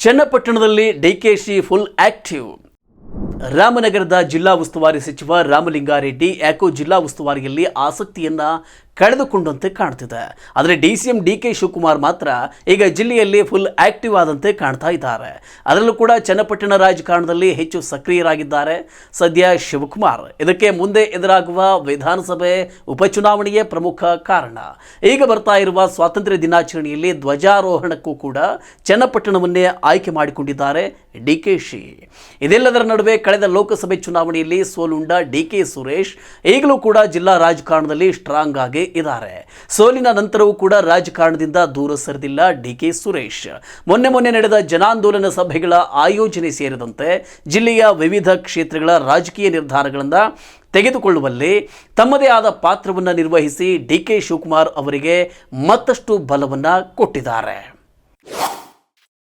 ಚನ್ನಪಟ್ಟಣದಲ್ಲಿ DKShi full active. ರಾಮನಗರದ ಜಿಲ್ಲಾ ಉಸ್ತುವಾರಿ ಸಚಿವ ರಾಮಲಿಂಗಾರೆಡ್ಡಿ ಯಾಕೋ ಜಿಲ್ಲಾ ಉಸ್ತುವಾರಿಯಲ್ಲಿ ಆಸಕ್ತಿಯನ್ನ ಕಳೆದುಕೊಂಡಂತೆ ಕಾಣ್ತಿದೆ. ಆದರೆ ಡಿಸಿಎಂ ಡಿಕೆ ಶಿವಕುಮಾರ್ ಮಾತ್ರ ಈಗ ಜಿಲ್ಲೆಯಲ್ಲಿ ಫುಲ್ ಆಕ್ಟಿವ್ ಆದಂತೆ ಕಾಣ್ತಾ ಇದ್ದಾರೆ. ಅದರಲ್ಲೂ ಕೂಡ ಚನ್ನಪಟ್ಟಣ ರಾಜಕಾರಣದಲ್ಲಿ ಹೆಚ್ಚು ಸಕ್ರಿಯರಾಗಿದ್ದಾರೆ ಸದ್ಯ ಶಿವಕುಮಾರ್. ಇದಕ್ಕೆ ಮುಂದೆ ಎದುರಾಗುವ ವಿಧಾನಸಭೆ ಉಪಚುನಾವಣೆಯೇ ಪ್ರಮುಖ ಕಾರಣ. ಈಗ ಬರ್ತಾ ಇರುವ ಸ್ವಾತಂತ್ರ್ಯ ದಿನಾಚರಣೆಯಲ್ಲಿ ಧ್ವಜಾರೋಹಣಕ್ಕೂ ಕೂಡ ಚನ್ನಪಟ್ಟಣವನ್ನೇ ಆಯ್ಕೆ ಮಾಡಿಕೊಂಡಿದ್ದಾರೆ ಡಿಕೆಶಿ. ಇದೆಲ್ಲದರ ನಡುವೆ ಕಳೆದ ಲೋಕಸಭೆ ಚುನಾವಣೆಯಲ್ಲಿ ಸೋಲುಂಡ ಡಿಕೆ ಸುರೇಶ್ ಈಗಲೂ ಕೂಡ ಜಿಲ್ಲಾ ರಾಜಕಾರಣದಲ್ಲಿ ಸ್ಟ್ರಾಂಗ್ ಆಗಿ ಇದ್ದಾರೆ. ಸೋಲಿನ ನಂತರವೂ ಕೂಡ ರಾಜಕಾರಣದಿಂದ ದೂರ ಸರಿದಿಲ್ಲ ಡಿಕೆ ಸುರೇಶ್. ಮೊನ್ನೆ ನಡೆದ ಜನಾಂದೋಲನ ಸಭೆಗಳ ಆಯೋಜನೆ ಸೇರಿದಂತೆ ಜಿಲ್ಲೆಯ ವಿವಿಧ ಕ್ಷೇತ್ರಗಳ ರಾಜಕೀಯ ನಿರ್ಧಾರಗಳನ್ನು ತೆಗೆದುಕೊಳ್ಳುವಲ್ಲಿ ತಮ್ಮದೇ ಆದ ಪಾತ್ರವನ್ನು ನಿರ್ವಹಿಸಿ ಡಿಕೆ ಶಿವಕುಮಾರ್ ಅವರಿಗೆ ಮತ್ತಷ್ಟು ಬಲವನ್ನು ಕೊಟ್ಟಿದ್ದಾರೆ.